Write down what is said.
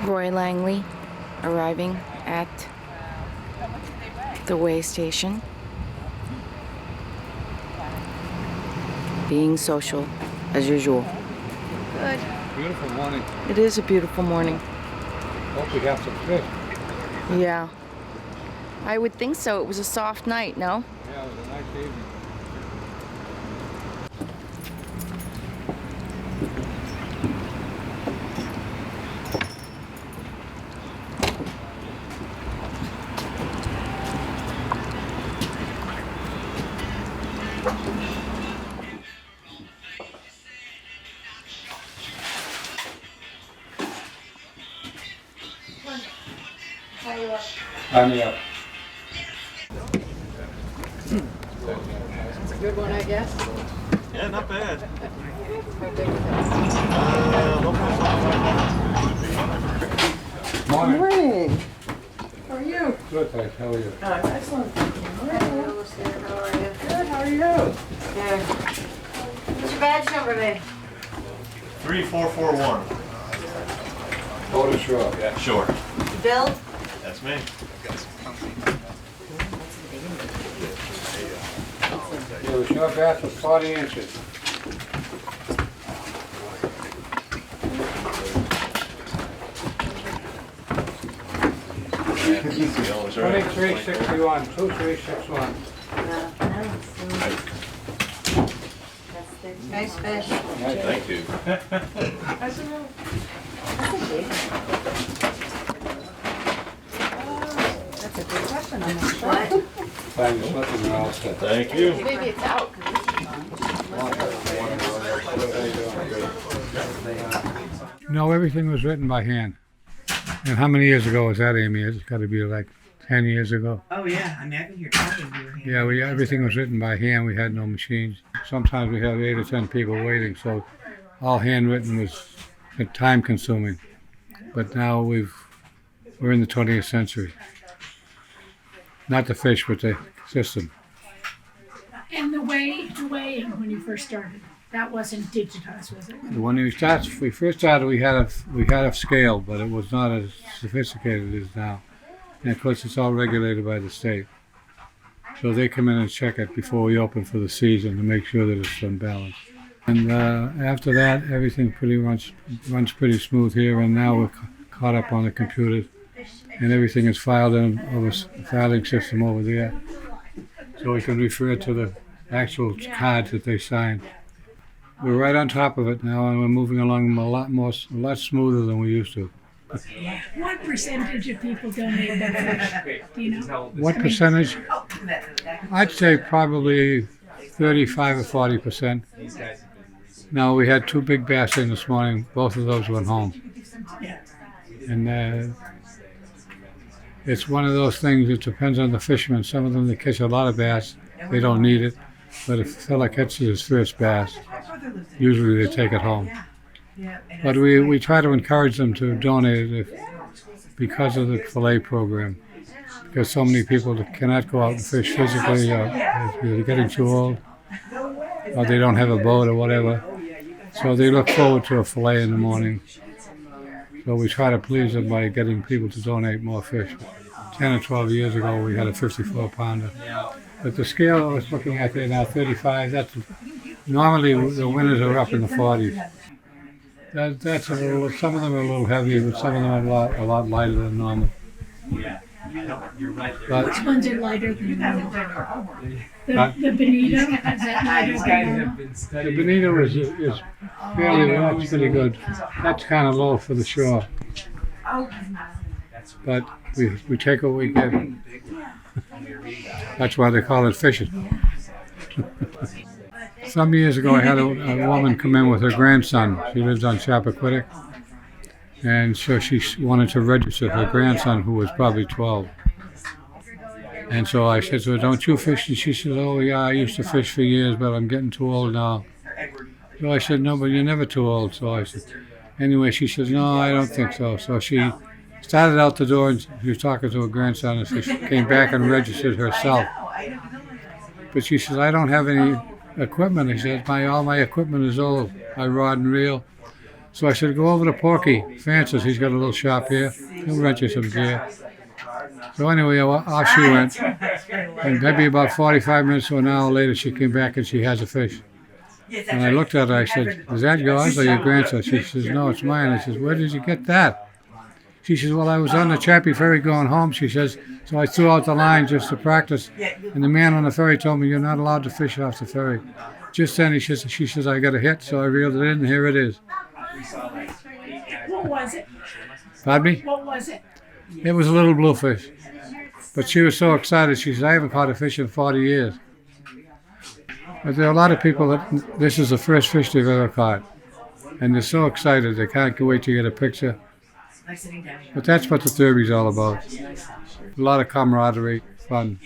Roy Langley arriving at the way station, being social as usual. Good. Beautiful morning. It is a beautiful morning. Hope we have some fish. Yeah. I would think so. It was a soft night, no? Yeah, it was a nice evening. Honey up. It's a good one, I guess. Yeah, not bad. Morning. Morning. How are you? Good, thanks. How are you? Excellent. Hello, Sarah. How are you? Good. How are you? Good. What's your badge number, babe? 3441. Photo sure. Yeah, sure. Bill? That's me. Yeah, the shore bass was 40 inches. Yeah, easy, always right. 2361, 2361. Nice fish. Thank you. That's a good question. I'm not sure. Find the slip and you're all set. Thank you. Maybe it's out. No, everything was written by hand. And how many years ago was that, Amy? It's got to be like 10 years ago. Oh yeah, I mean I can hear talking to your hand. Yeah, everything was written by hand. We had no machines. Sometimes we had 8 or 10 people waiting, so all handwritten was time consuming. But now we're in the 20th century. Not the fish, but the system. And the weighing when you first started, that wasn't digitized, was it? When we first started, we had a scale, but it was not as sophisticated as now. And of course, it's all regulated by the state. So they come in and check it before we open for the season to make sure that it's in balance. And after that, everything runs pretty smooth here. And now we're caught up on the computers, and everything is filed in over a filing system over there, so we can refer to the actual cards that they sign. We're right on top of it now, and we're moving along a lot smoother than we used to. What percentage of people donate their fish? Do you know? What percentage? I'd say probably 35 or 40%. Now, we had 2 big bass in this morning. Both of those went home. And it's one of those things, it depends on the fishermen. Some of them, they catch a lot of bass, they don't need it. But if a fella catches his first bass, usually they take it home. But we try to encourage them to donate it because of the fillet program. Because so many people cannot go out and fish physically, or they're getting too old, or they don't have a boat or whatever. So they look forward to a fillet in the morning. So we try to please them by getting people to donate more fish. 10 or 12 years ago, we had a 54-pounder. But the scale I was looking at there now, 35, normally the winners are up in the 40s. That's a little, some of them are a little heavier, but some of them are a lot lighter than normal. But Which ones are lighter than normal? The bonito, is that lighter than normal? the bonito is fairly, that's pretty good. That's kind of low for the shore. But we take what we get. That's why they call it fishing. Some years ago, I had a woman come in with her grandson. She lives on Chappaquiddick. And so she wanted to register her grandson, who was probably 12. And so I said to her, "Don't you fish?" And she said, "Oh, yeah, I used to fish for years, but I'm getting too old now." So I said, "No, but you're never too old." So I said, anyway, she says, "No, I don't think so." So she started out the door, and she was talking to her grandson, and so she came back and registered herself. But she says, "I don't have any equipment." I said, all my equipment is old, my rod and reel. So I said, go over to Porky Francis. He's got a little shop here. He'll rent you some gear. So anyway, off she went. And maybe about 45 minutes to an hour later, she came back and she has a fish. And I looked at her, I said, is that yours or your grandson? She says, no, it's mine. I says, where did you get that? She says, well, I was on the Chappie Ferry going home, she says, so I threw out the line just to practice. And the man on the ferry told me, you're not allowed to fish off the ferry. Just then, she says, I got a hit, so I reeled it in, and here it is. What was it? Pardon me? What was it? It was a little bluefish. But she was so excited, she said, I haven't caught a fish in 40 years. But there are a lot of people that this is the first fish they've ever caught. And they're so excited, they can't wait to get a picture. But that's what the derby's all about. A lot of camaraderie, fun.